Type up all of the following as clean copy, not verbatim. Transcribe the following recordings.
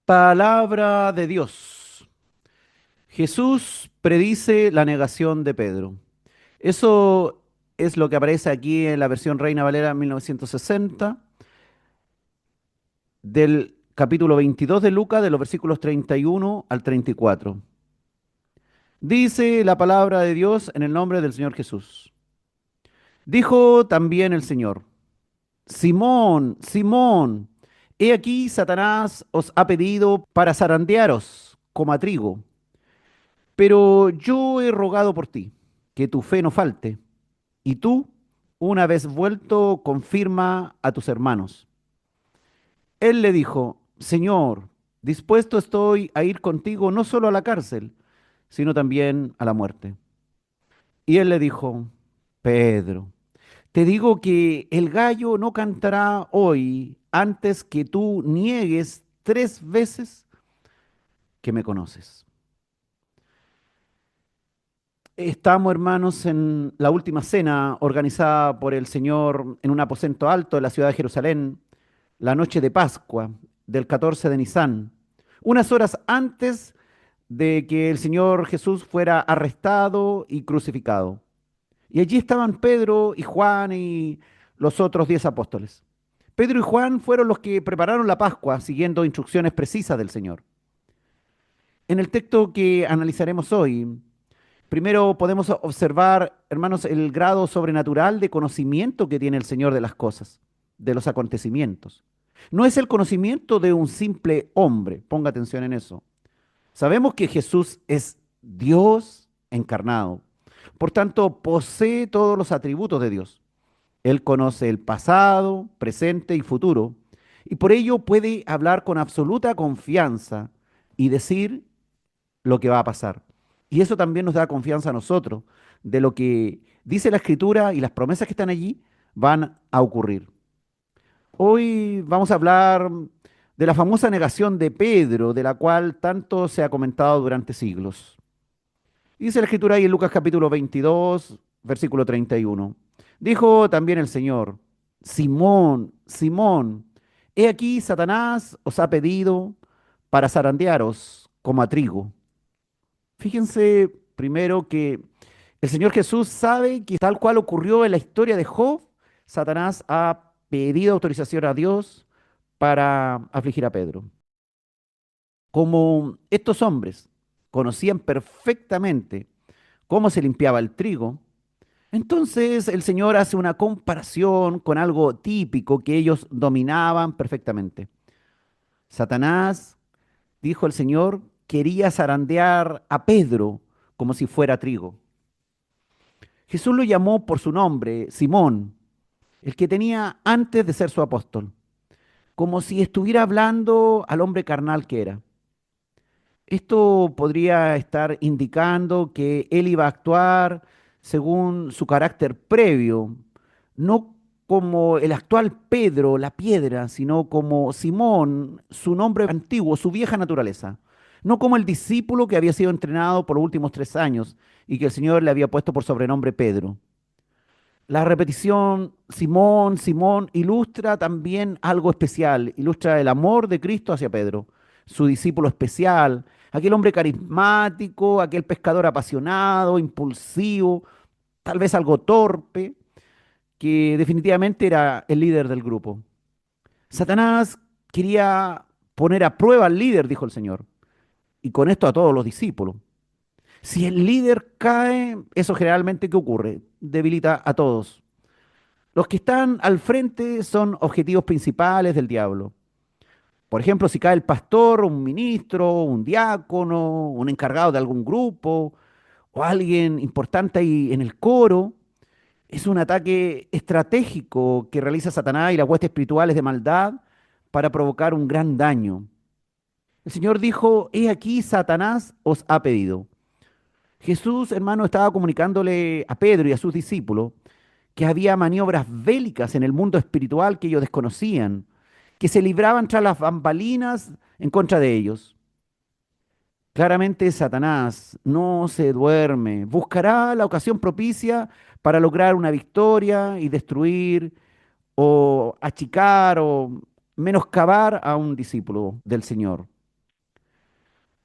Palabra de Dios. Jesús predice la negación de Pedro. Eso es lo que aparece aquí en la versión Reina Valera 1960, del capítulo 22 de Lucas, de los versículos 31 al 34. Dice la palabra de Dios en el nombre del Señor Jesús. Dijo también el Señor: Simón, Simón, he aquí Satanás os ha pedido para zarandearos como a trigo. Pero yo he rogado por ti, que tu fe no falte, y tú, una vez vuelto, confirma a tus hermanos. Él le dijo: Señor, dispuesto estoy a ir contigo no solo a la cárcel, sino también a la muerte. Y él le dijo: Pedro, te digo que el gallo no cantará hoy antes que tú niegues 3 veces que me conoces. Estamos, hermanos, en la última cena organizada por el Señor en un aposento alto de la ciudad de Jerusalén, la noche de Pascua del 14 de Nisán, unas horas antes de que el Señor Jesús fuera arrestado y crucificado. Y allí estaban Pedro y Juan y los otros 10 apóstoles. Pedro y Juan fueron los que prepararon la Pascua siguiendo instrucciones precisas del Señor. En el texto que analizaremos hoy, primero podemos observar, hermanos, el grado sobrenatural de conocimiento que tiene el Señor de las cosas, de los acontecimientos. No es el conocimiento de un simple hombre, ponga atención en eso. Sabemos que Jesús es Dios encarnado. Por tanto, posee todos los atributos de Dios. Él conoce el pasado, presente y futuro, y por ello puede hablar con absoluta confianza y decir lo que va a pasar. Y eso también nos da confianza a nosotros de lo que dice la Escritura y las promesas que están allí van a ocurrir. Hoy vamos a hablar de la famosa negación de Pedro, de la cual tanto se ha comentado durante siglos. Dice la Escritura ahí en Lucas capítulo 22, versículo 31. Dijo también el Señor: Simón, Simón, he aquí Satanás os ha pedido para zarandearos como a trigo. Fíjense primero que el Señor Jesús sabe que tal cual ocurrió en la historia de Job, Satanás ha pedido autorización a Dios para afligir a Pedro. Como estos hombres conocían perfectamente cómo se limpiaba el trigo, entonces el Señor hace una comparación con algo típico que ellos dominaban perfectamente. Satanás, dijo el Señor, quería zarandear a Pedro como si fuera trigo. Jesús lo llamó por su nombre, Simón, el que tenía antes de ser su apóstol, como si estuviera hablando al hombre carnal que era. Esto podría estar indicando que él iba a actuar según su carácter previo, no como el actual Pedro, la piedra, sino como Simón, su nombre antiguo, su vieja naturaleza. No como el discípulo que había sido entrenado por los últimos 3 años y que el Señor le había puesto por sobrenombre Pedro. La repetición Simón, Simón ilustra también algo especial, ilustra el amor de Cristo hacia Pedro, su discípulo especial, aquel hombre carismático, aquel pescador apasionado, impulsivo, tal vez algo torpe, que definitivamente era el líder del grupo. Satanás quería poner a prueba al líder, dijo el Señor, y con esto a todos los discípulos. Si el líder cae, eso generalmente ¿qué ocurre? Debilita a todos. Los que están al frente son objetivos principales del diablo. Por ejemplo, si cae el pastor, un ministro, un diácono, un encargado de algún grupo o alguien importante ahí en el coro, es un ataque estratégico que realiza Satanás y las huestes espirituales de maldad para provocar un gran daño. El Señor dijo: He aquí, Satanás os ha pedido. Jesús, hermano, estaba comunicándole a Pedro y a sus discípulos que había maniobras bélicas en el mundo espiritual que ellos desconocían, que se libraban tras las bambalinas en contra de ellos. Claramente Satanás no se duerme, buscará la ocasión propicia para lograr una victoria y destruir o achicar o menoscabar a un discípulo del Señor.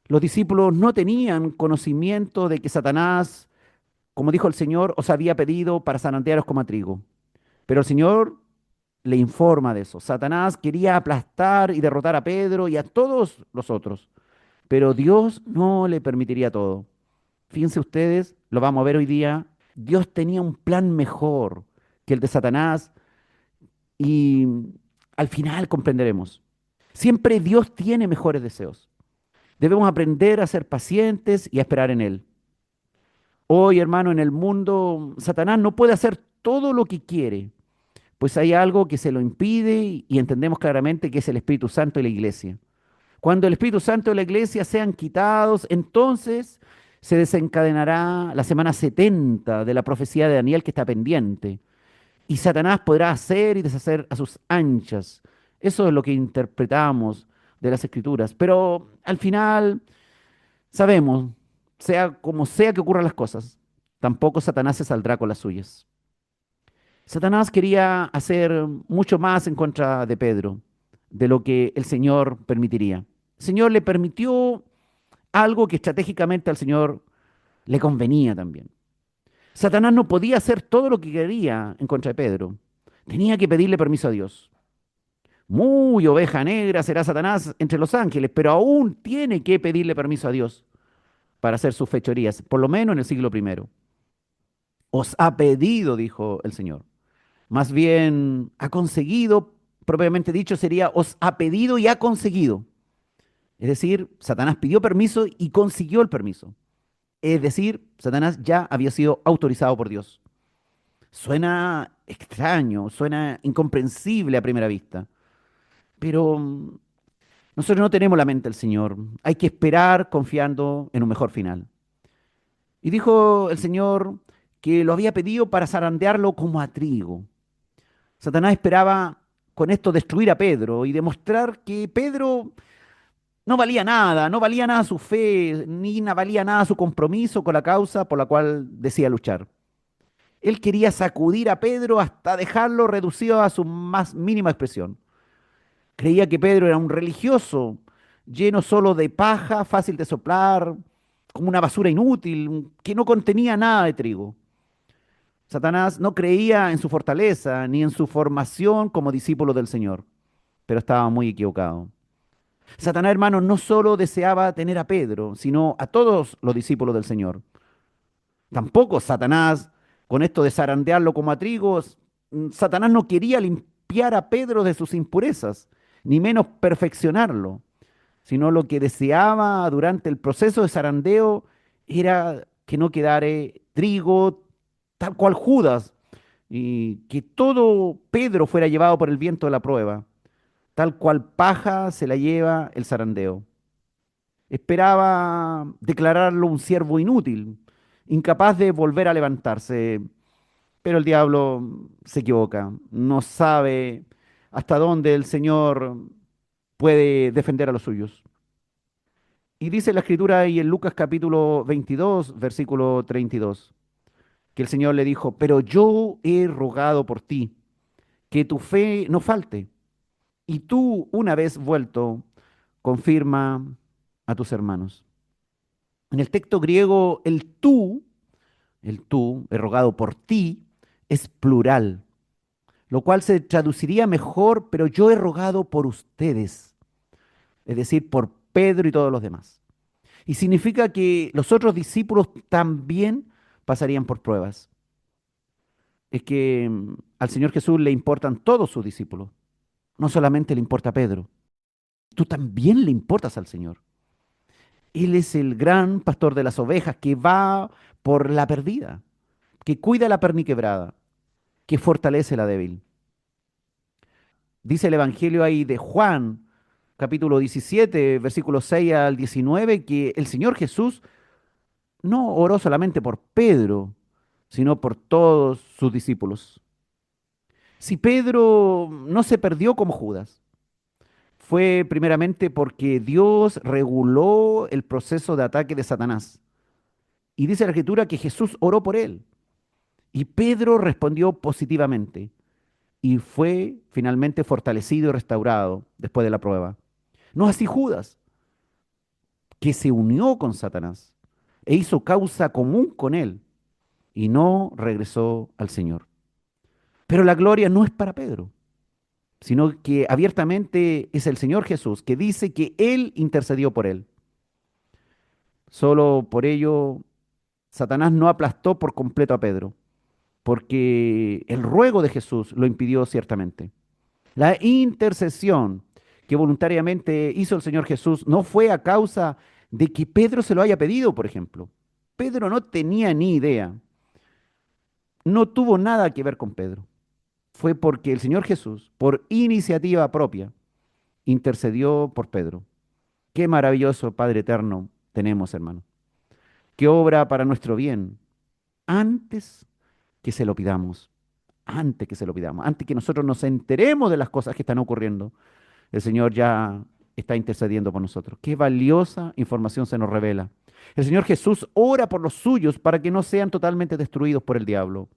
Los discípulos no tenían conocimiento de que Satanás, como dijo el Señor, os había pedido para zarandearos como a trigo. Pero el Señor le informa de eso. Satanás quería aplastar y derrotar a Pedro y a todos los otros, pero Dios no le permitiría todo. Fíjense ustedes, lo vamos a ver hoy día, Dios tenía un plan mejor que el de Satanás y al final comprenderemos. Siempre Dios tiene mejores deseos. Debemos aprender a ser pacientes y a esperar en Él. Hoy, hermano, en el mundo, Satanás no puede hacer todo lo que quiere, pues hay algo que se lo impide y entendemos claramente que es el Espíritu Santo y la iglesia. Cuando el Espíritu Santo y la iglesia sean quitados, entonces se desencadenará la semana 70 de la profecía de Daniel que está pendiente. Y Satanás podrá hacer y deshacer a sus anchas. Eso es lo que interpretamos de las Escrituras. Pero al final sabemos, sea como sea que ocurran las cosas, tampoco Satanás se saldrá con las suyas. Satanás quería hacer mucho más en contra de Pedro de lo que el Señor permitiría. El Señor le permitió algo que estratégicamente al Señor le convenía también. Satanás no podía hacer todo lo que quería en contra de Pedro. Tenía que pedirle permiso a Dios. Muy oveja negra será Satanás entre los ángeles, pero aún tiene que pedirle permiso a Dios para hacer sus fechorías, por lo menos en el siglo primero. Os ha pedido, dijo el Señor. Más bien ha conseguido, propiamente dicho, sería os ha pedido y ha conseguido. Es decir, Satanás pidió permiso y consiguió el permiso. Es decir, Satanás ya había sido autorizado por Dios. Suena extraño, suena incomprensible a primera vista, pero nosotros no tenemos la mente del Señor. Hay que esperar confiando en un mejor final. Y dijo el Señor que lo había pedido para zarandearlo como a trigo. Satanás esperaba con esto destruir a Pedro y demostrar que Pedro no valía nada, no valía nada su fe, ni valía nada su compromiso con la causa por la cual decía luchar. Él quería sacudir a Pedro hasta dejarlo reducido a su más mínima expresión. Creía que Pedro era un religioso, lleno solo de paja, fácil de soplar, como una basura inútil, que no contenía nada de trigo. Satanás no creía en su fortaleza ni en su formación como discípulo del Señor, pero estaba muy equivocado. Satanás, hermano, no solo deseaba tener a Pedro, sino a todos los discípulos del Señor. Tampoco Satanás, con esto de zarandearlo como a trigos, Satanás no quería limpiar a Pedro de sus impurezas, ni menos perfeccionarlo, sino lo que deseaba durante el proceso de zarandeo era que no quedara trigo tal cual Judas, y que todo Pedro fuera llevado por el viento de la prueba, tal cual paja se la lleva el zarandeo. Esperaba declararlo un siervo inútil, incapaz de volver a levantarse, pero el diablo se equivoca, no sabe hasta dónde el Señor puede defender a los suyos. Y dice la escritura ahí en Lucas capítulo 22, versículo 32, que el Señor le dijo, pero yo he rogado por ti, que tu fe no falte, y tú, una vez vuelto, confirma a tus hermanos. En el texto griego, el tú, he rogado por ti, es plural, lo cual se traduciría mejor, pero yo he rogado por ustedes, es decir, por Pedro y todos los demás. Y significa que los otros discípulos también pasarían por pruebas. Es que al Señor Jesús le importan todos sus discípulos, no solamente le importa a Pedro, tú también le importas al Señor. Él es el gran pastor de las ovejas que va por la perdida, que cuida la perniquebrada, que fortalece la débil. Dice el Evangelio ahí de Juan, capítulo 17, versículos 6 al 19, que el Señor Jesús no oró solamente por Pedro, sino por todos sus discípulos. Si Pedro no se perdió como Judas, fue primeramente porque Dios reguló el proceso de ataque de Satanás. Y dice la Escritura que Jesús oró por él. Y Pedro respondió positivamente y fue finalmente fortalecido y restaurado después de la prueba. No así Judas, que se unió con Satanás e hizo causa común con él y no regresó al Señor. Pero la gloria no es para Pedro, sino que abiertamente es el Señor Jesús que dice que Él intercedió por él. Solo por ello, Satanás no aplastó por completo a Pedro, porque el ruego de Jesús lo impidió ciertamente. La intercesión que voluntariamente hizo el Señor Jesús no fue a causa de que Pedro se lo haya pedido, por ejemplo. Pedro no tenía ni idea, no tuvo nada que ver con Pedro. Fue porque el Señor Jesús, por iniciativa propia, intercedió por Pedro. Qué maravilloso Padre eterno tenemos, hermano. Que obra para nuestro bien antes que se lo pidamos, antes que se lo pidamos, antes que nosotros nos enteremos de las cosas que están ocurriendo. El Señor ya está intercediendo por nosotros. Qué valiosa información se nos revela. El Señor Jesús ora por los suyos para que no sean totalmente destruidos por el diablo.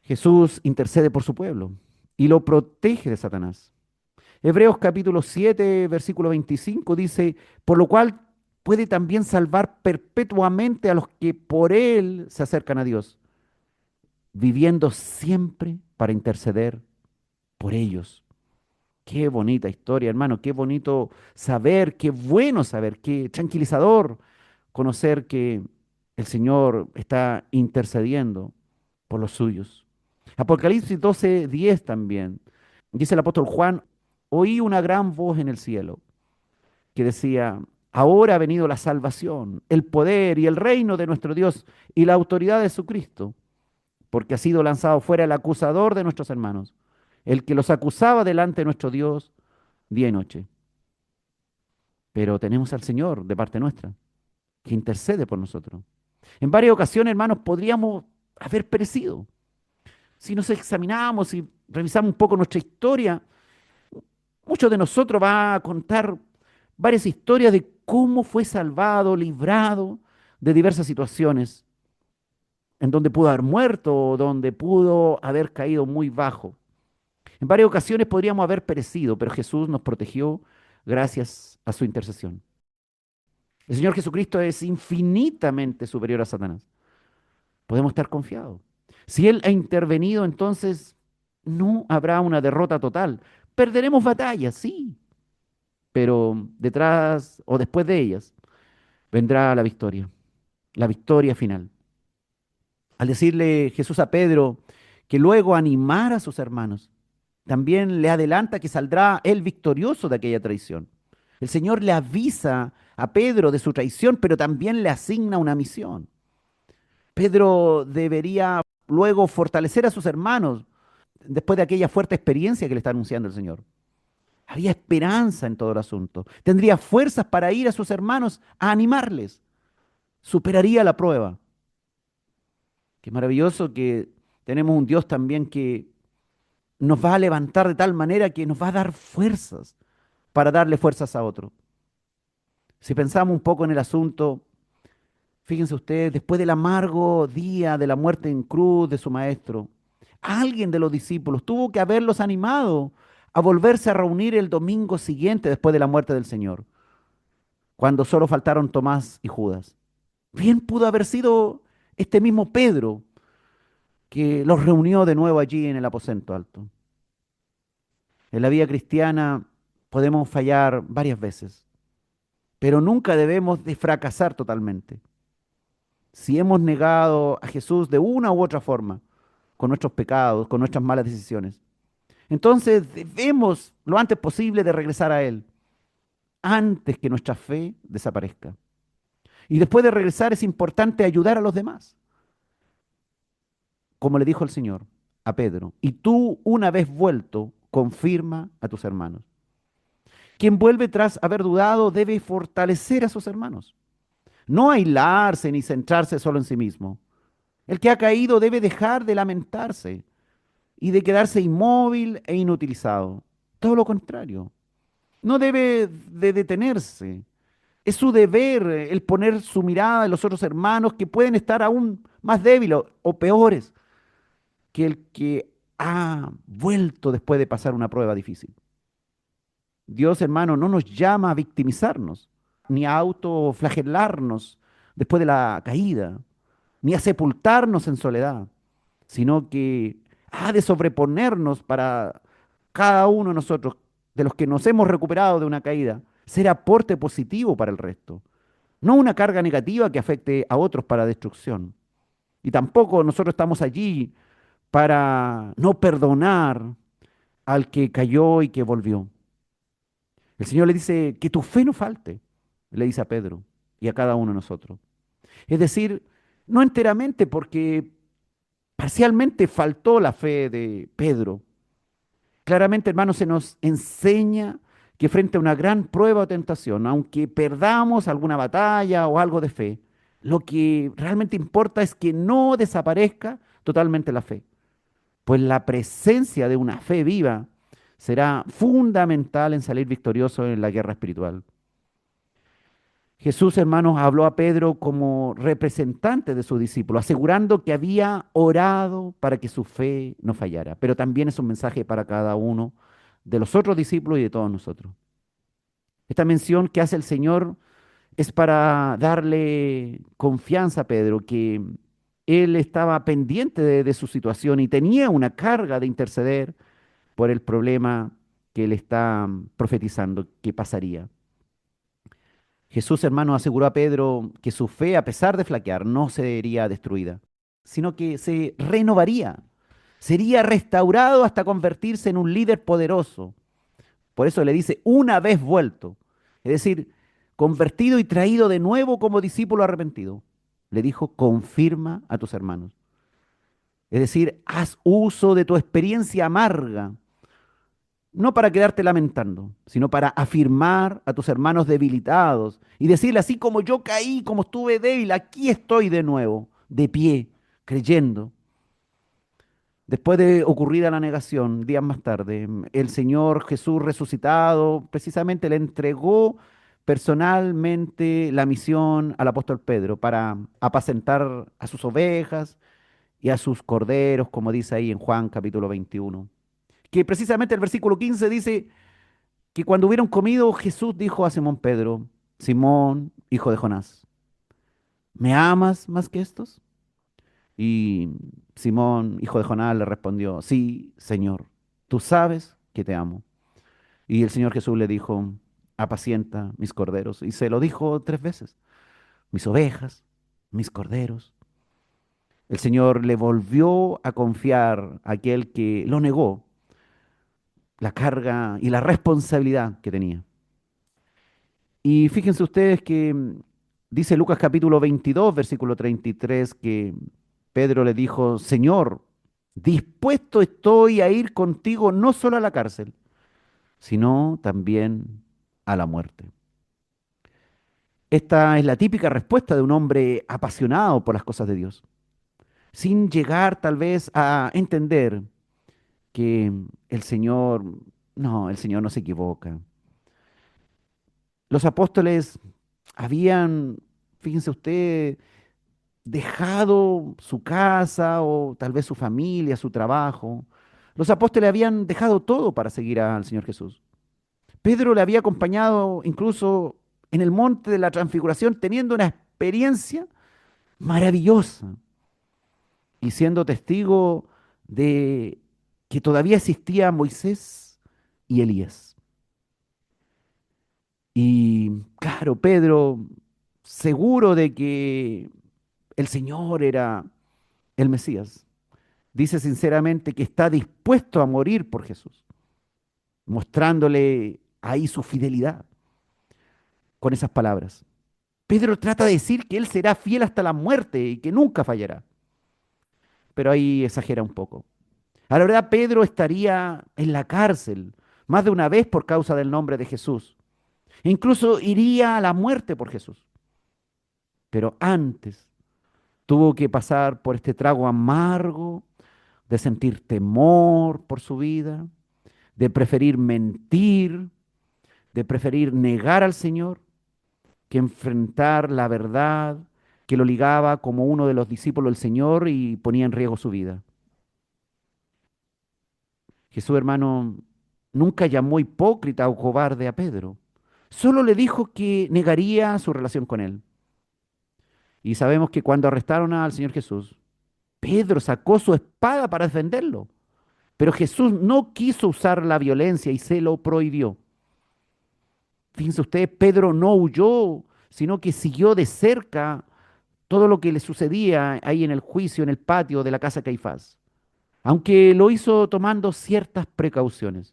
Jesús intercede por su pueblo y lo protege de Satanás. Hebreos capítulo 7, versículo 25 dice, por lo cual puede también salvar perpetuamente a los que por él se acercan a Dios, viviendo siempre para interceder por ellos. Qué bonita historia, hermano, qué bonito saber, qué bueno saber, qué tranquilizador conocer que el Señor está intercediendo por los suyos. Apocalipsis 12:10 también. Dice el apóstol Juan, oí una gran voz en el cielo que decía, ahora ha venido la salvación, el poder y el reino de nuestro Dios y la autoridad de su Cristo, porque ha sido lanzado fuera el acusador de nuestros hermanos, el que los acusaba delante de nuestro Dios día y noche. Pero tenemos al Señor de parte nuestra, que intercede por nosotros. En varias ocasiones, hermanos, podríamos haber perecido. Si nos examinamos y revisamos un poco nuestra historia, muchos de nosotros va a contar varias historias de cómo fue salvado, librado de diversas situaciones, en donde pudo haber muerto o donde pudo haber caído muy bajo. En varias ocasiones podríamos haber perecido, pero Jesús nos protegió gracias a su intercesión. El Señor Jesucristo es infinitamente superior a Satanás. Podemos estar confiados. Si Él ha intervenido, entonces no habrá una derrota total. Perderemos batallas, sí, pero detrás o después de ellas vendrá la victoria final. Al decirle Jesús a Pedro que luego animara a sus hermanos, también le adelanta que saldrá él victorioso de aquella traición. El Señor le avisa a Pedro de su traición, pero también le asigna una misión. Pedro debería luego fortalecer a sus hermanos después de aquella fuerte experiencia que le está anunciando el Señor. Había esperanza en todo el asunto. Tendría fuerzas para ir a sus hermanos a animarles. Superaría la prueba. Qué maravilloso que tenemos un Dios también que nos va a levantar de tal manera que nos va a dar fuerzas para darle fuerzas a otro. Si pensamos un poco en el asunto, fíjense ustedes, después del amargo día de la muerte en cruz de su maestro, alguien de los discípulos tuvo que haberlos animado a volverse a reunir el domingo siguiente después de la muerte del Señor, cuando solo faltaron Tomás y Judas. Bien pudo haber sido este mismo Pedro que los reunió de nuevo allí en el aposento alto. En la vida cristiana podemos fallar varias veces, pero nunca debemos de fracasar totalmente. Si hemos negado a Jesús de una u otra forma, con nuestros pecados, con nuestras malas decisiones, entonces debemos lo antes posible de regresar a Él, antes que nuestra fe desaparezca. Y después de regresar es importante ayudar a los demás, como le dijo el Señor a Pedro. Y tú, una vez vuelto, confirma a tus hermanos. Quien vuelve tras haber dudado debe fortalecer a sus hermanos, no aislarse ni centrarse solo en sí mismo. El que ha caído debe dejar de lamentarse y de quedarse inmóvil e inutilizado. Todo lo contrario, no debe de detenerse. Es su deber el poner su mirada en los otros hermanos que pueden estar aún más débiles o peores que el que ha vuelto después de pasar una prueba difícil. Dios, hermano, no nos llama a victimizarnos, ni a autoflagelarnos después de la caída, ni a sepultarnos en soledad, sino que ha de sobreponernos para cada uno de nosotros, de los que nos hemos recuperado de una caída, ser aporte positivo para el resto, no una carga negativa que afecte a otros para destrucción. Y tampoco nosotros estamos allí para no perdonar al que cayó y que volvió. El Señor le dice que tu fe no falte, le dice a Pedro y a cada uno de nosotros. Es decir, no enteramente porque parcialmente faltó la fe de Pedro. Claramente, hermanos, se nos enseña que frente a una gran prueba o tentación, aunque perdamos alguna batalla o algo de fe, lo que realmente importa es que no desaparezca totalmente la fe, pues la presencia de una fe viva será fundamental en salir victorioso en la guerra espiritual. Jesús, hermanos, habló a Pedro como representante de su discípulo, asegurando que había orado para que su fe no fallara. Pero también es un mensaje para cada uno de los otros discípulos y de todos nosotros. Esta mención que hace el Señor es para darle confianza a Pedro, que él estaba pendiente de su situación y tenía una carga de interceder por el problema que él está profetizando que pasaría. Jesús, hermano, aseguró a Pedro que su fe, a pesar de flaquear, no sería destruida, sino que se renovaría, sería restaurado hasta convertirse en un líder poderoso. Por eso le dice, una vez vuelto, es decir, convertido y traído de nuevo como discípulo arrepentido. Le dijo, confirma a tus hermanos. Es decir, haz uso de tu experiencia amarga, no para quedarte lamentando, sino para afirmar a tus hermanos debilitados y decirle, así como yo caí, como estuve débil, aquí estoy de nuevo, de pie, creyendo. Después de ocurrida la negación, días más tarde, el Señor Jesús resucitado precisamente le entregó personalmente la misión al apóstol Pedro para apacentar a sus ovejas y a sus corderos, como dice ahí en Juan capítulo 21. Que precisamente el versículo 15 dice que cuando hubieron comido, Jesús dijo a Simón Pedro, Simón, hijo de Jonás, ¿me amas más que estos? Y Simón, hijo de Jonás, le respondió, sí, Señor, tú sabes que te amo. Y el Señor Jesús le dijo, apacienta mis corderos. Y se lo dijo 3 veces, mis ovejas, mis corderos. El Señor le volvió a confiar a aquel que lo negó, la carga y la responsabilidad que tenía. Y fíjense ustedes que dice Lucas capítulo 22, versículo 33, que Pedro le dijo, Señor, dispuesto estoy a ir contigo no solo a la cárcel, sino también a la muerte. Esta es la típica respuesta de un hombre apasionado por las cosas de Dios, sin llegar tal vez a entender que el Señor, no, el Señor no se equivoca. Los apóstoles habían, fíjense ustedes, dejado su casa o tal vez su familia, su trabajo. Los apóstoles habían dejado todo para seguir al Señor Jesús. Pedro le había acompañado incluso en el monte de la transfiguración, teniendo una experiencia maravillosa y siendo testigo de que todavía existía Moisés y Elías. Y claro, Pedro, seguro de que el Señor era el Mesías, dice sinceramente que está dispuesto a morir por Jesús, mostrándole ahí su fidelidad con esas palabras. Pedro trata de decir que él será fiel hasta la muerte y que nunca fallará, pero ahí exagera un poco. A la verdad, Pedro estaría en la cárcel más de una vez por causa del nombre de Jesús. Incluso iría a la muerte por Jesús. Pero antes tuvo que pasar por este trago amargo de sentir temor por su vida, de preferir mentir, de preferir negar al Señor, que enfrentar la verdad que lo ligaba como uno de los discípulos del Señor y ponía en riesgo su vida. Jesús, hermano, nunca llamó hipócrita o cobarde a Pedro, Solo le dijo que negaría su relación con él. Y sabemos que cuando arrestaron al Señor Jesús, Pedro sacó su espada para defenderlo. Pero Jesús no quiso usar la violencia y se lo prohibió. Fíjense ustedes, Pedro no huyó, sino que siguió de cerca todo lo que le sucedía ahí en el juicio, en el patio de la casa de Caifás, aunque lo hizo tomando ciertas precauciones.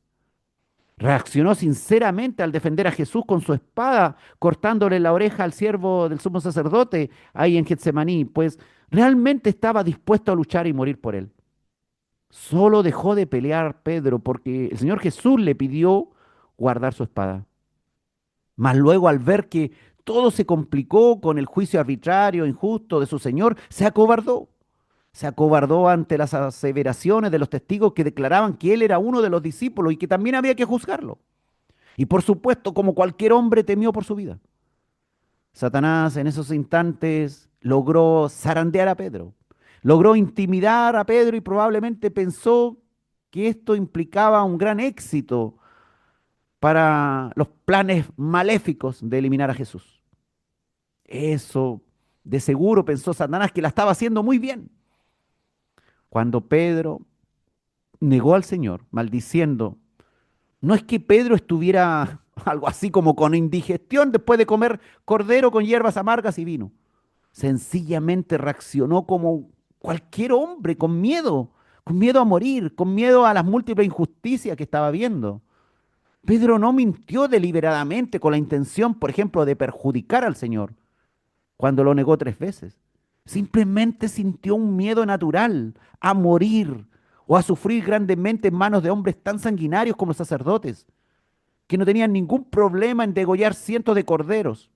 Reaccionó sinceramente al defender a Jesús con su espada, cortándole la oreja al siervo del sumo sacerdote ahí en Getsemaní, pues realmente estaba dispuesto a luchar y morir por él. Solo dejó de pelear Pedro porque el Señor Jesús le pidió guardar su espada. Mas luego al ver que todo se complicó con el juicio arbitrario, injusto de su Señor, se acobardó. Se acobardó ante las aseveraciones de los testigos que declaraban que él era uno de los discípulos y que también había que juzgarlo. Y por supuesto, como cualquier hombre, temió por su vida. Satanás en esos instantes logró zarandear a Pedro, logró intimidar a Pedro y probablemente pensó que esto implicaba un gran éxito para los planes maléficos de eliminar a Jesús. Eso, de seguro, pensó Satanás que la estaba haciendo muy bien. Cuando Pedro negó al Señor, maldiciendo, no es que Pedro estuviera algo así como con indigestión después de comer cordero con hierbas amargas y vino. Sencillamente reaccionó como cualquier hombre, con miedo a morir, con miedo a las múltiples injusticias que estaba viendo. Pedro no mintió deliberadamente con la intención, por ejemplo, de perjudicar al Señor cuando lo negó 3 veces. Simplemente sintió un miedo natural a morir o a sufrir grandemente en manos de hombres tan sanguinarios como los sacerdotes, que no tenían ningún problema en degollar cientos de corderos,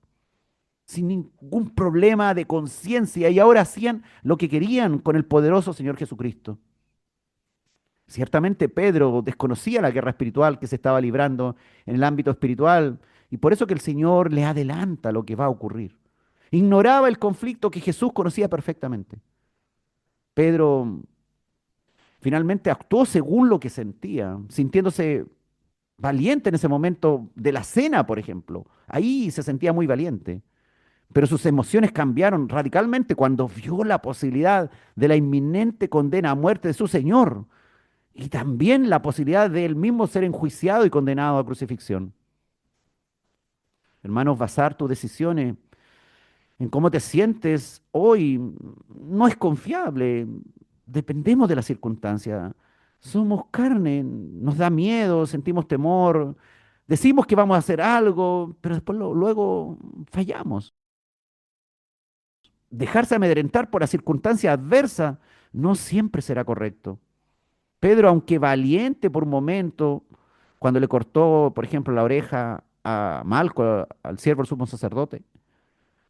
sin ningún problema de conciencia, y ahora hacían lo que querían con el poderoso Señor Jesucristo. Ciertamente Pedro desconocía la guerra espiritual que se estaba librando en el ámbito espiritual, y por eso que el Señor le adelanta lo que va a ocurrir. Ignoraba el conflicto que Jesús conocía perfectamente. Pedro finalmente actuó según lo que sentía, sintiéndose valiente en ese momento de la cena, por ejemplo. Ahí se sentía muy valiente. Pero sus emociones cambiaron radicalmente cuando vio la posibilidad de la inminente condena a muerte de su Señor y también la posibilidad de él mismo ser enjuiciado y condenado a crucifixión. Hermanos, basar tus decisiones en cómo te sientes hoy no es confiable. Dependemos de la circunstancia. Somos carne, nos da miedo, sentimos temor, decimos que vamos a hacer algo, pero después luego fallamos. Dejarse amedrentar por la circunstancia adversa no siempre será correcto. Pedro, aunque valiente por un momento, cuando le cortó, por ejemplo, la oreja a Malco, al siervo del sumo sacerdote,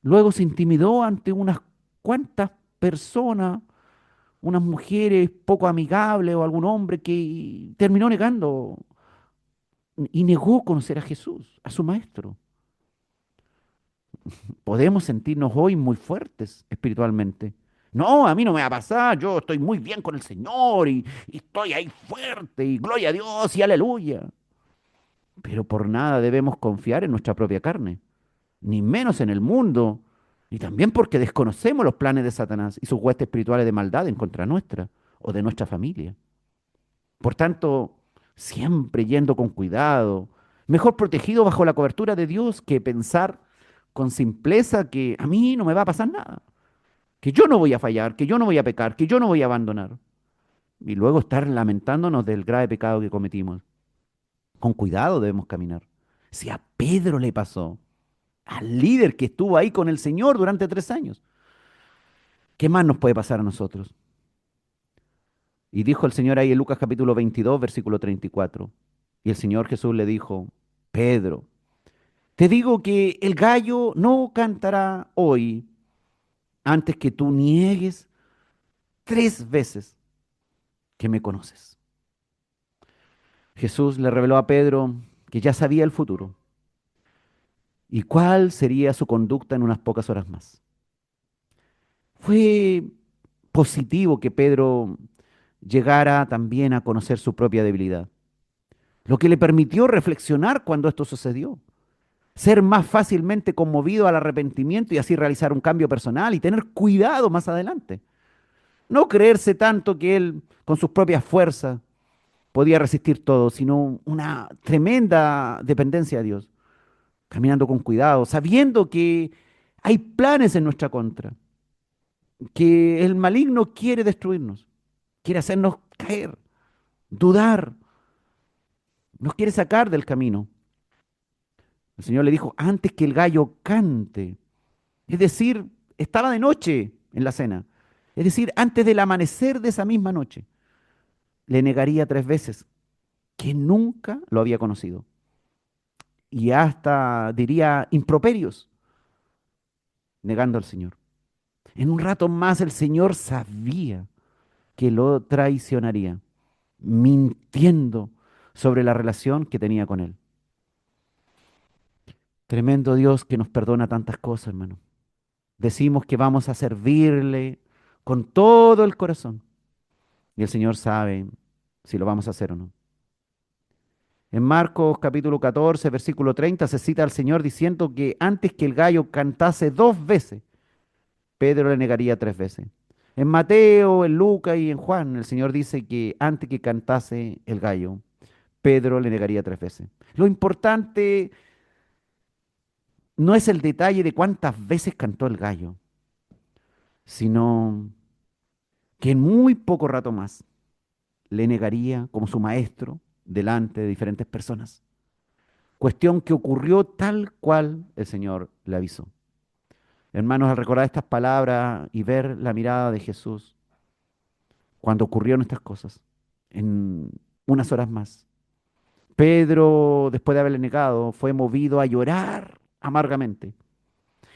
luego se intimidó ante unas cuantas personas, unas mujeres poco amigables o algún hombre que terminó negando y negó conocer a Jesús, a su maestro. Podemos sentirnos hoy muy fuertes espiritualmente. No, a mí no me va a pasar, yo estoy muy bien con el Señor y estoy ahí fuerte y gloria a Dios y aleluya. Pero por nada debemos confiar en nuestra propia carne, ni menos en el mundo, y también porque desconocemos los planes de Satanás y sus huestes espirituales de maldad en contra nuestra o de nuestra familia. Por tanto, siempre yendo con cuidado, mejor protegido bajo la cobertura de Dios que pensar con simpleza que a mí no me va a pasar nada, que yo no voy a fallar, que yo no voy a pecar, que yo no voy a abandonar. Y luego estar lamentándonos del grave pecado que cometimos. Con cuidado debemos caminar. Si a Pedro le pasó, al líder que estuvo ahí con el Señor durante 3 años, ¿qué más nos puede pasar a nosotros? Y dijo el Señor ahí en Lucas capítulo 22, versículo 34. Y el Señor Jesús le dijo, Pedro, te digo que el gallo no cantará hoy antes que tú niegues 3 veces que me conoces. Jesús le reveló a Pedro que ya sabía el futuro y cuál sería su conducta en unas pocas horas más. Fue positivo que Pedro llegara también a conocer su propia debilidad, lo que le permitió reflexionar cuando esto sucedió. ser más fácilmente conmovido al arrepentimiento y así realizar un cambio personal y tener cuidado más adelante. No creerse tanto que él, con sus propias fuerzas, podía resistir todo, sino una tremenda dependencia a Dios, caminando con cuidado, sabiendo que hay planes en nuestra contra, que el maligno quiere destruirnos, quiere hacernos caer, dudar, nos quiere sacar del camino. El Señor le dijo, antes que el gallo cante, es decir, estaba de noche en la cena, es decir, antes del amanecer de esa misma noche, le negaría 3 veces que nunca lo había conocido. Y hasta diría improperios, negando al Señor. En un rato más el Señor sabía que lo traicionaría, mintiendo sobre la relación que tenía con él. Tremendo Dios que nos perdona tantas cosas, hermano. Decimos que vamos a servirle con todo el corazón y el Señor sabe si lo vamos a hacer o no. En Marcos capítulo 14, versículo 30, se cita al Señor diciendo que antes que el gallo cantase 2 veces, Pedro le negaría 3 veces. En Mateo, en Lucas y en Juan, el Señor dice que antes que cantase el gallo, Pedro le negaría 3 veces. Lo importante no es el detalle de cuántas veces cantó el gallo, sino que en muy poco rato más le negaría como su maestro delante de diferentes personas. Cuestión que ocurrió tal cual el Señor le avisó. Hermanos, al recordar estas palabras y ver la mirada de Jesús cuando ocurrieron estas cosas, en unas horas más, Pedro, después de haberle negado, fue movido a llorar amargamente,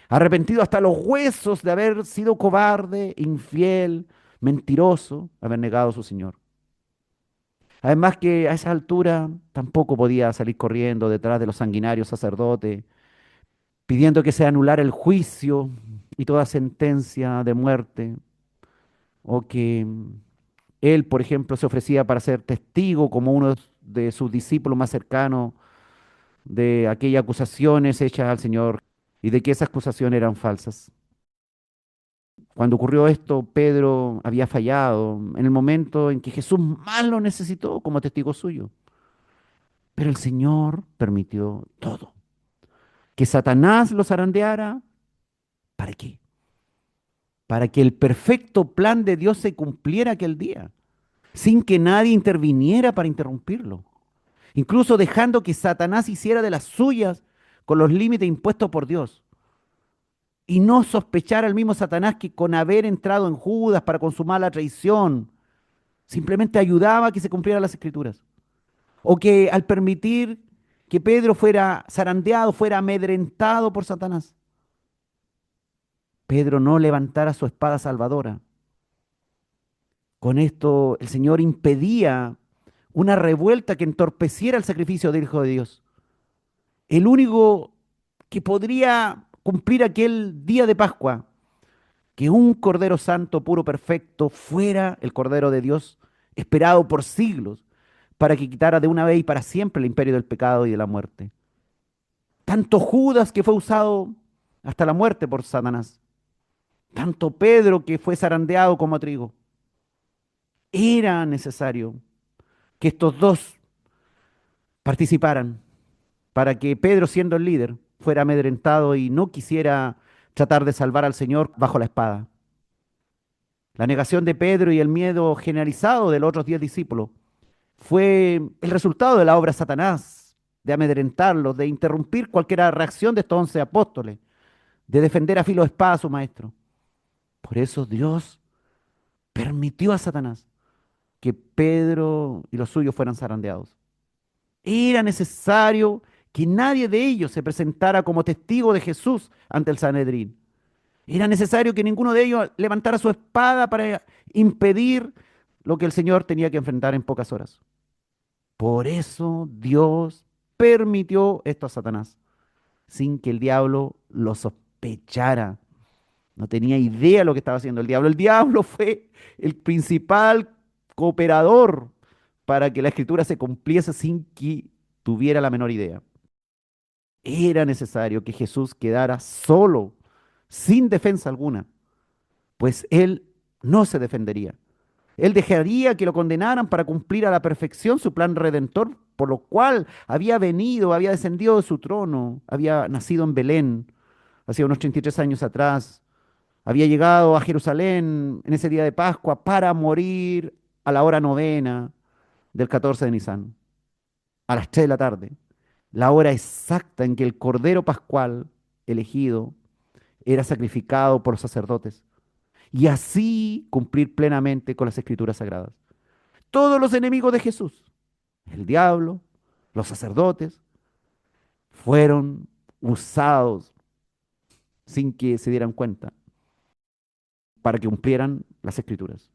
arrepentido hasta los huesos de haber sido cobarde, infiel, mentiroso, haber negado a su Señor. Además que a esa altura tampoco podía salir corriendo detrás de los sanguinarios sacerdotes, pidiendo que se anulara el juicio y toda sentencia de muerte, o que él, por ejemplo, se ofrecía para ser testigo como uno de sus discípulos más cercanos de aquellas acusaciones hechas al Señor y de que esas acusaciones eran falsas. Cuando ocurrió esto, Pedro había fallado en el momento en que Jesús más lo necesitó como testigo suyo. Pero el Señor permitió todo. Que Satanás lo zarandeara, ¿para qué? Para que el perfecto plan de Dios se cumpliera aquel día, sin que nadie interviniera para interrumpirlo. Incluso dejando que Satanás hiciera de las suyas con los límites impuestos por Dios. Y no sospechar al mismo Satanás que con haber entrado en Judas para consumar la traición, simplemente ayudaba a que se cumplieran las escrituras. O que al permitir que Pedro fuera zarandeado, fuera amedrentado por Satanás, Pedro no levantara su espada salvadora. Con esto el Señor impedía una revuelta que entorpeciera el sacrificio del Hijo de Dios. El único que podría cumplir aquel día de Pascua, que un Cordero Santo, puro, perfecto, fuera el Cordero de Dios, esperado por siglos, para que quitara de una vez y para siempre el imperio del pecado y de la muerte. Tanto Judas que fue usado hasta la muerte por Satanás, tanto Pedro que fue zarandeado como a trigo. Era necesario que estos dos participaran para que Pedro, siendo el líder, fuera amedrentado y no quisiera tratar de salvar al Señor bajo la espada. La negación de Pedro y el miedo generalizado de los otros 10 discípulos fue el resultado de la obra de Satanás, de amedrentarlos, de interrumpir cualquier reacción de estos 11 apóstoles, de defender a filo de espada a su maestro. Por eso Dios permitió a Satanás que Pedro y los suyos fueran zarandeados. Era necesario que nadie de ellos se presentara como testigo de Jesús ante el Sanedrín. Era necesario que ninguno de ellos levantara su espada para impedir lo que el Señor tenía que enfrentar en pocas horas. Por eso Dios permitió esto a Satanás, sin que el diablo lo sospechara. No tenía idea de lo que estaba haciendo el diablo. El diablo fue el principal cooperador para que la escritura se cumpliese sin que tuviera la menor idea. Era necesario que Jesús quedara solo, sin defensa alguna, pues él no se defendería. Él dejaría que lo condenaran para cumplir a la perfección su plan redentor, por lo cual había venido, había descendido de su trono, había nacido en Belén, hacía unos 33 años atrás, había llegado a Jerusalén en ese día de Pascua para morir a la hora novena del 14 de Nisan, a las 3 de la tarde, la hora exacta en que el Cordero Pascual elegido era sacrificado por los sacerdotes y así cumplir plenamente con las escrituras sagradas. Todos los enemigos de Jesús, el diablo, los sacerdotes, fueron usados sin que se dieran cuenta para que cumplieran las escrituras.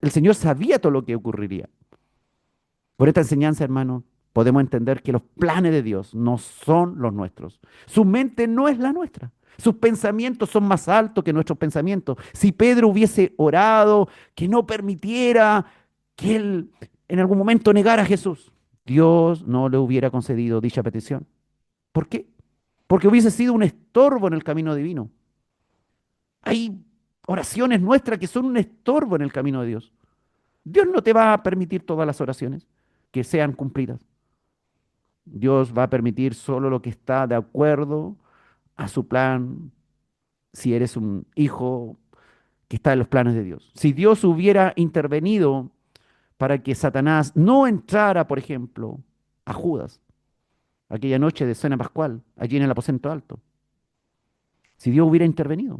El Señor sabía todo lo que ocurriría. Por esta enseñanza, hermano, podemos entender que los planes de Dios no son los nuestros. Su mente no es la nuestra. Sus pensamientos son más altos que nuestros pensamientos. Si Pedro hubiese orado que no permitiera que él en algún momento negara a Jesús, Dios no le hubiera concedido dicha petición. ¿Por qué? Porque hubiese sido un estorbo en el camino divino. Hay oraciones nuestras que son un estorbo en el camino de Dios. Dios no te va a permitir todas las oraciones que sean cumplidas. Dios va a permitir solo lo que está de acuerdo a su plan, si eres un hijo que está en los planes de Dios. Si Dios hubiera intervenido para que Satanás no entrara, por ejemplo, a Judas, aquella noche de cena pascual, allí en el aposento alto, si Dios hubiera intervenido,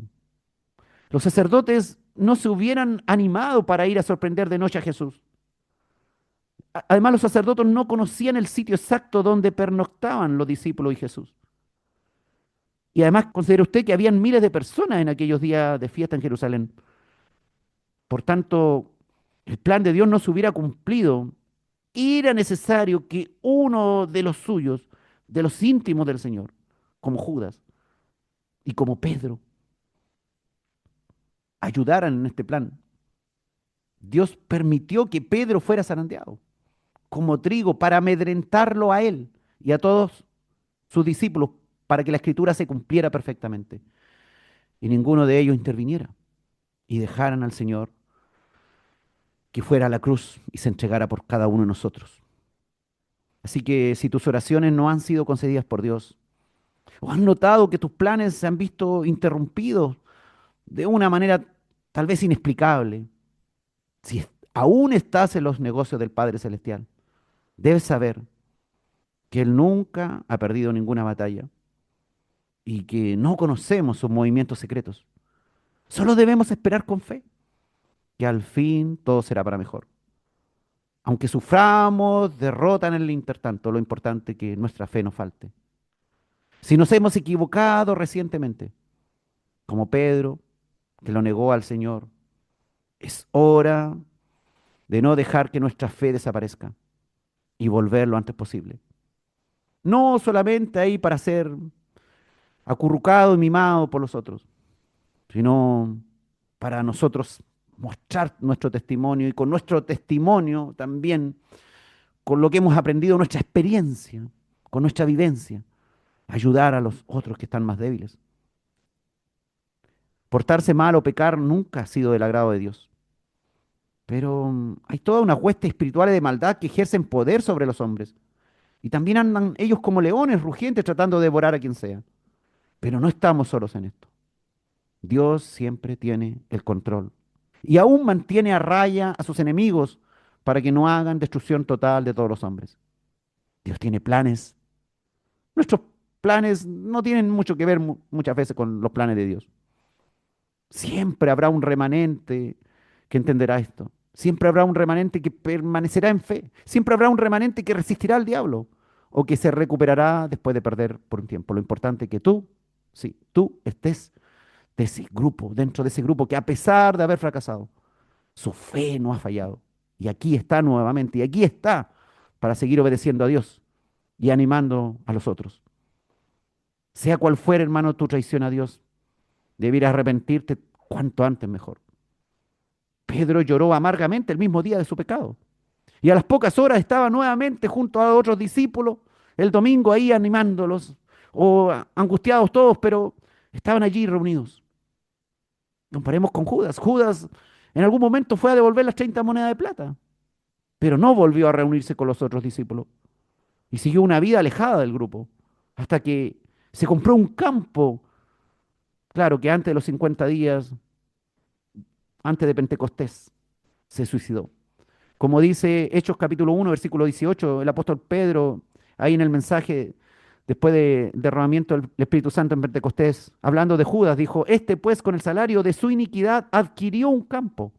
los sacerdotes no se hubieran animado para ir a sorprender de noche a Jesús. Además, los sacerdotes no conocían el sitio exacto donde pernoctaban los discípulos y Jesús. Y además, considere usted que habían miles de personas en aquellos días de fiesta en Jerusalén. Por tanto, el plan de Dios no se hubiera cumplido. Y era necesario que uno de los suyos, de los íntimos del Señor, como Judas y como Pedro, ayudaran en este plan. Dios permitió que Pedro fuera zarandeado como trigo para amedrentarlo a él y a todos sus discípulos para que la escritura se cumpliera perfectamente. Y ninguno de ellos interviniera y dejaran al Señor que fuera a la cruz y se entregara por cada uno de nosotros. Así que si tus oraciones no han sido concedidas por Dios, o has notado que tus planes se han visto interrumpidos de una manera tal vez inexplicable, si aún estás en los negocios del Padre Celestial, debes saber que Él nunca ha perdido ninguna batalla y que no conocemos sus movimientos secretos. Solo debemos esperar con fe que al fin todo será para mejor. Aunque suframos derrota en el intertanto, lo importante es que nuestra fe no falte. Si nos hemos equivocado recientemente, como Pedro, que lo negó al Señor, es hora de no dejar que nuestra fe desaparezca y volver lo antes posible. No solamente ahí para ser acurrucado y mimado por los otros, sino para nosotros mostrar nuestro testimonio y con nuestro testimonio también, con lo que hemos aprendido, nuestra experiencia, con nuestra vivencia, ayudar a los otros que están más débiles. Portarse mal o pecar nunca ha sido del agrado de Dios. Pero hay toda una hueste espiritual de maldad que ejercen poder sobre los hombres. Y también andan ellos como leones rugientes tratando de devorar a quien sea. Pero no estamos solos en esto. Dios siempre tiene el control. Y aún mantiene a raya a sus enemigos para que no hagan destrucción total de todos los hombres. Dios tiene planes. Nuestros planes no tienen mucho que ver muchas veces con los planes de Dios. Siempre habrá un remanente que entenderá esto. Siempre habrá un remanente que permanecerá en fe. Siempre habrá un remanente que resistirá al diablo o que se recuperará después de perder por un tiempo. Lo importante es que tú, sí, tú estés de ese grupo, dentro de ese grupo que a pesar de haber fracasado, su fe no ha fallado. Y aquí está nuevamente, y aquí está para seguir obedeciendo a Dios y animando a los otros. Sea cual fuera, hermano, tu traición a Dios, debieras arrepentirte cuanto antes mejor. Pedro lloró amargamente el mismo día de su pecado. Y a las pocas horas estaba nuevamente junto a otros discípulos, el domingo ahí animándolos, o angustiados todos, pero estaban allí reunidos. Comparemos con Judas. Judas en algún momento fue a devolver las 30 monedas de plata, pero no volvió a reunirse con los otros discípulos y siguió una vida alejada del grupo, hasta que se compró un campo. Claro que antes de los 50 días, antes de Pentecostés, se suicidó. Como dice Hechos capítulo 1, versículo 18, el apóstol Pedro, ahí en el mensaje, después del derramamiento del Espíritu Santo en Pentecostés, hablando de Judas, dijo, este pues con el salario de su iniquidad adquirió un campo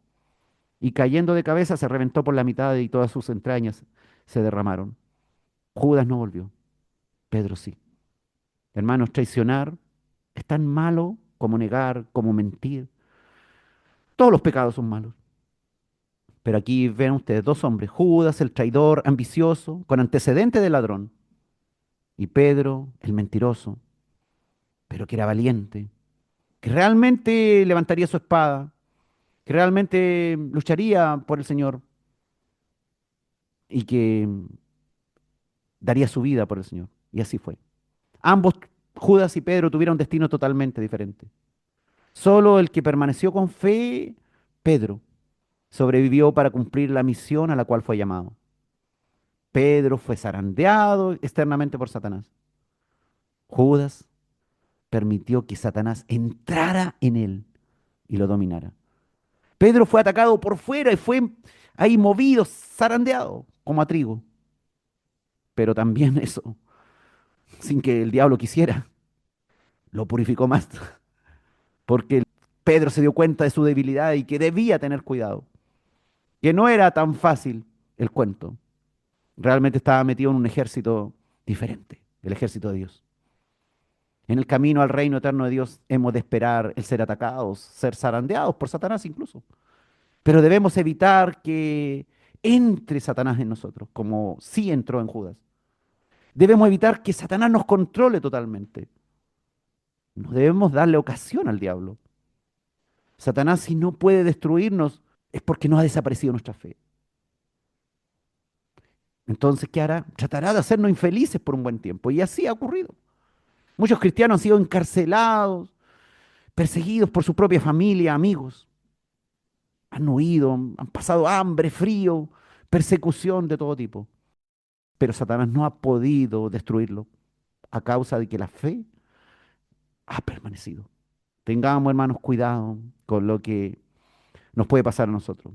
y cayendo de cabeza se reventó por la mitad y todas sus entrañas se derramaron. Judas no volvió, Pedro sí. Hermanos, traicionar es tan malo como negar, como mentir. Todos los pecados son malos. Pero aquí ven ustedes dos hombres, Judas, el traidor, ambicioso, con antecedente de ladrón, y Pedro, el mentiroso, pero que era valiente, que realmente levantaría su espada, que realmente lucharía por el Señor y que daría su vida por el Señor. Y así fue. Ambos, Judas y Pedro, tuvieron destinos totalmente diferentes. Solo el que permaneció con fe, Pedro, sobrevivió para cumplir la misión a la cual fue llamado. Pedro fue zarandeado externamente por Satanás. Judas permitió que Satanás entrara en él y lo dominara. Pedro fue atacado por fuera y fue ahí movido, zarandeado, como a trigo. Pero también eso, sin que el diablo quisiera, lo purificó más, porque Pedro se dio cuenta de su debilidad y que debía tener cuidado, que no era tan fácil el cuento. Realmente estaba metido en un ejército diferente, el ejército de Dios. En el camino al reino eterno de Dios hemos de esperar el ser atacados, ser zarandeados por Satanás incluso. Pero debemos evitar que entre Satanás en nosotros, como sí entró en Judas. Debemos evitar que Satanás nos controle totalmente. No debemos darle ocasión al diablo. Satanás, si no puede destruirnos, es porque no ha desaparecido nuestra fe. Entonces, ¿qué hará? Tratará de hacernos infelices por un buen tiempo. Y así ha ocurrido. Muchos cristianos han sido encarcelados, perseguidos por su propia familia, amigos. Han huido, han pasado hambre, frío, persecución de todo tipo. Pero Satanás no ha podido destruirlo a causa de que la fe ha permanecido. Tengamos, hermanos, cuidado con lo que nos puede pasar a nosotros.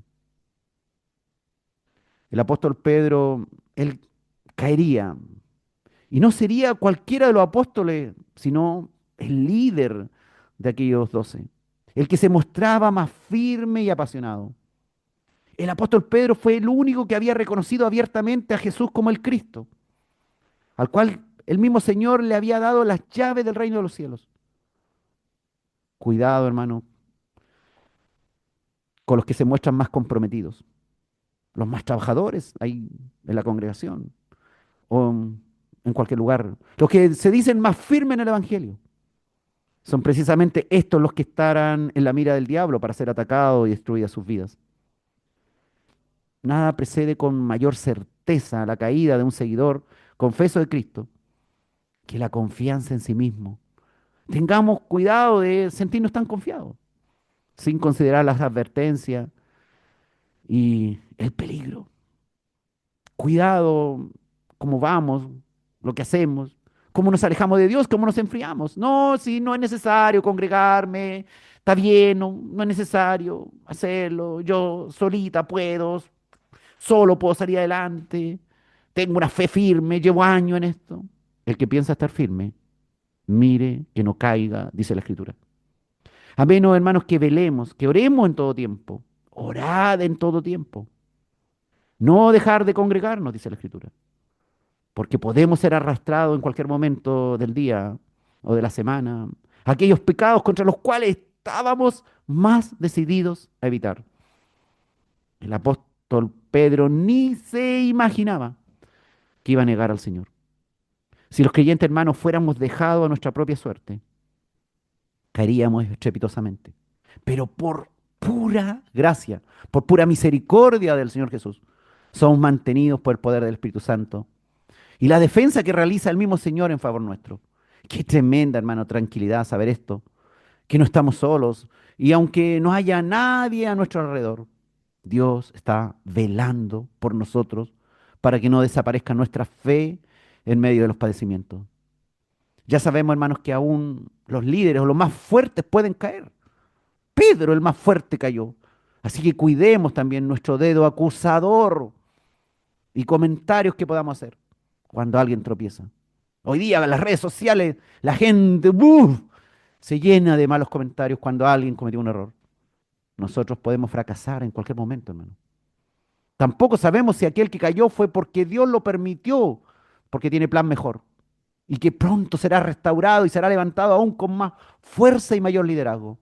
El apóstol Pedro, él caería, y no sería cualquiera de los apóstoles, sino el líder de aquellos 12, el que se mostraba más firme y apasionado. El apóstol Pedro fue el único que había reconocido abiertamente a Jesús como el Cristo, al cual el mismo Señor le había dado las llaves del reino de los cielos. Cuidado, hermano, con los que se muestran más comprometidos, los más trabajadores ahí en la congregación o en cualquier lugar, los que se dicen más firmes en el Evangelio. Son precisamente estos los que estarán en la mira del diablo para ser atacados y destruidas sus vidas. Nada precede con mayor certeza la caída de un seguidor confeso de Cristo que la confianza en sí mismo. Tengamos cuidado de sentirnos tan confiados, sin considerar las advertencias y el peligro. Cuidado cómo vamos, lo que hacemos, cómo nos alejamos de Dios, cómo nos enfriamos. No, si no es necesario congregarme, está bien, no, no es necesario hacerlo, yo solita puedo, solo puedo salir adelante, tengo una fe firme, llevo años en esto. El que piensa estar firme, mire que no caiga, dice la Escritura. A menos, hermanos, que velemos, que oremos en todo tiempo, orad en todo tiempo. No dejar de congregarnos, dice la Escritura, porque podemos ser arrastrados en cualquier momento del día o de la semana a aquellos pecados contra los cuales estábamos más decididos a evitar. El apóstol Pedro ni se imaginaba que iba a negar al Señor. Si los creyentes hermanos fuéramos dejados a nuestra propia suerte, caeríamos estrepitosamente. Pero por pura gracia, por pura misericordia del Señor Jesús, somos mantenidos por el poder del Espíritu Santo y la defensa que realiza el mismo Señor en favor nuestro. Qué tremenda, hermano, tranquilidad saber esto, que no estamos solos. Y aunque no haya nadie a nuestro alrededor, Dios está velando por nosotros para que no desaparezca nuestra fe en medio de los padecimientos. Ya sabemos, hermanos, que aún los líderes o los más fuertes pueden caer. Pedro, el más fuerte, cayó. Así que cuidemos también nuestro dedo acusador y comentarios que podamos hacer cuando alguien tropieza. Hoy día en las redes sociales la gente ¡buf! Se llena de malos comentarios cuando alguien cometió un error. Nosotros podemos fracasar en cualquier momento, hermano. Tampoco sabemos si aquel que cayó fue porque Dios lo permitió, porque tiene plan mejor, y que pronto será restaurado y será levantado aún con más fuerza y mayor liderazgo.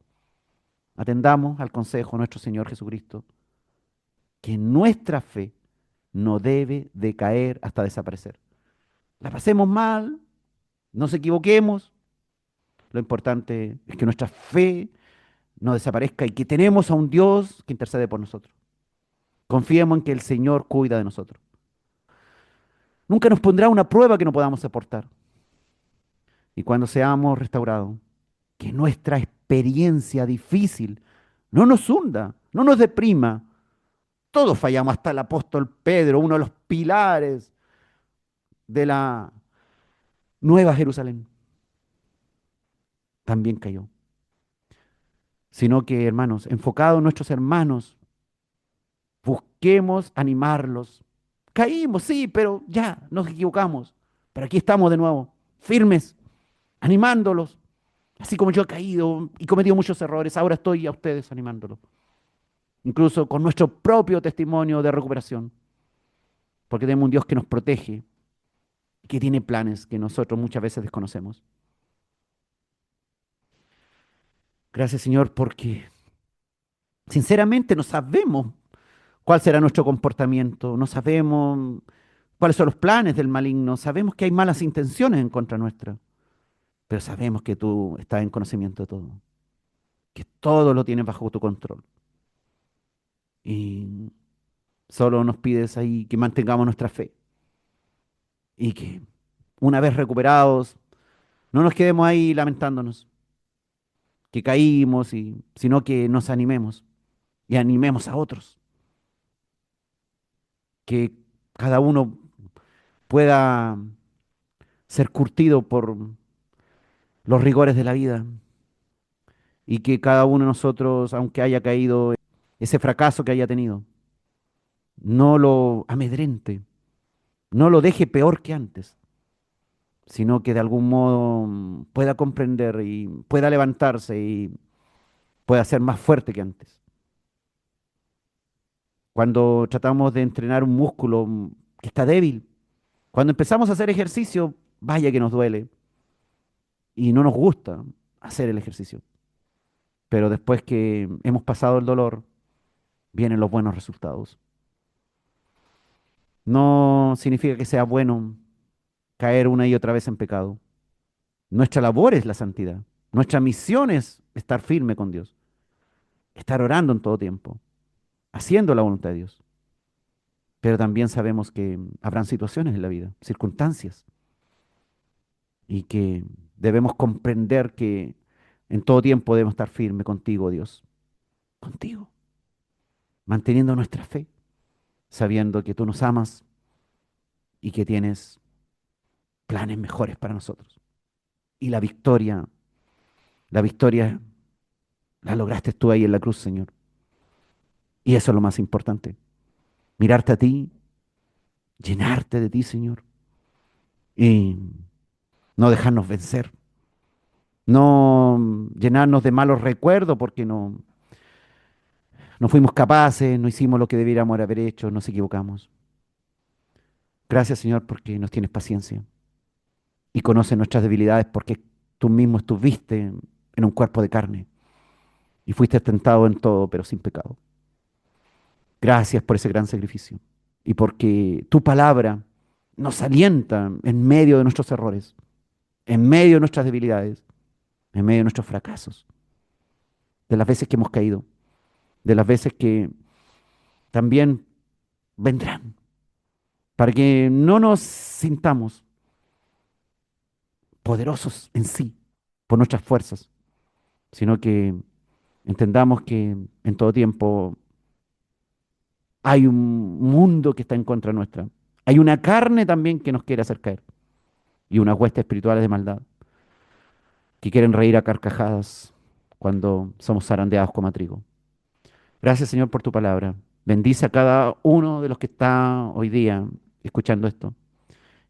Atendamos al consejo de nuestro Señor Jesucristo, que nuestra fe no debe decaer hasta desaparecer. La pasemos mal, nos equivoquemos, lo importante es que nuestra fe no desaparezca y que tenemos a un Dios que intercede por nosotros. Confiemos en que el Señor cuida de nosotros. Nunca nos pondrá una prueba que no podamos soportar. Y cuando seamos restaurados, que nuestra experiencia difícil no nos hunda, no nos deprima. Todos fallamos, hasta el apóstol Pedro, uno de los pilares de la Nueva Jerusalén, también cayó. Sino que, hermanos, enfocados en nuestros hermanos, busquemos animarlos. Caímos, sí, pero ya nos equivocamos. Pero aquí estamos de nuevo, firmes, animándolos. Así como yo he caído y cometido muchos errores, ahora estoy a ustedes animándolos. Incluso con nuestro propio testimonio de recuperación. Porque tenemos un Dios que nos protege, que tiene planes que nosotros muchas veces desconocemos. Gracias, Señor, porque sinceramente no sabemos cuál será nuestro comportamiento, no sabemos cuáles son los planes del maligno, sabemos que hay malas intenciones en contra nuestra, pero sabemos que tú estás en conocimiento de todo, que todo lo tienes bajo tu control. Y solo nos pides ahí que mantengamos nuestra fe y que una vez recuperados, no nos quedemos ahí lamentándonos, que caímos, sino que nos animemos y animemos a otros, que cada uno pueda ser curtido por los rigores de la vida y que cada uno de nosotros, aunque haya caído, ese fracaso que haya tenido, no lo amedrente, no lo deje peor que antes, sino que de algún modo pueda comprender y pueda levantarse y pueda ser más fuerte que antes. Cuando tratamos de entrenar un músculo que está débil, cuando empezamos a hacer ejercicio, vaya que nos duele y no nos gusta hacer el ejercicio. Pero después que hemos pasado el dolor, vienen los buenos resultados. No significa que sea bueno caer una y otra vez en pecado. Nuestra labor es la santidad. Nuestra misión es estar firme con Dios, estar orando en todo tiempo, haciendo la voluntad de Dios. Pero también sabemos que habrán situaciones en la vida, circunstancias, y que debemos comprender que en todo tiempo debemos estar firme contigo, Dios, contigo, manteniendo nuestra fe, sabiendo que tú nos amas y que tienes planes mejores para nosotros. Y la victoria la lograste tú ahí en la cruz, Señor. Y eso es lo más importante. Mirarte a ti, llenarte de ti, Señor. Y no dejarnos vencer. No llenarnos de malos recuerdos porque no fuimos capaces, no hicimos lo que debiéramos haber hecho, nos equivocamos. Gracias, Señor, porque nos tienes paciencia y conoces nuestras debilidades porque tú mismo estuviste en un cuerpo de carne y fuiste tentado en todo, pero sin pecado. Gracias por ese gran sacrificio y porque tu palabra nos alienta en medio de nuestros errores, en medio de nuestras debilidades, en medio de nuestros fracasos, de las veces que hemos caído, de las veces que también vendrán, para que no nos sintamos poderosos en sí, por nuestras fuerzas, sino que entendamos que en todo tiempo hay un mundo que está en contra nuestra. Hay una carne también que nos quiere hacer caer y unas huestes espirituales de maldad que quieren reír a carcajadas cuando somos zarandeados como a trigo. Gracias, Señor, por tu palabra. Bendice a cada uno de los que está hoy día escuchando esto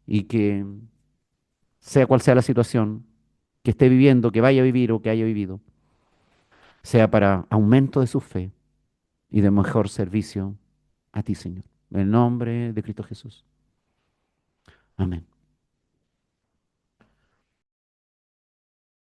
y que sea cual sea la situación que esté viviendo, que vaya a vivir o que haya vivido, sea para aumento de su fe y de mejor servicio a ti, Señor. En el nombre de Cristo Jesús. Amén.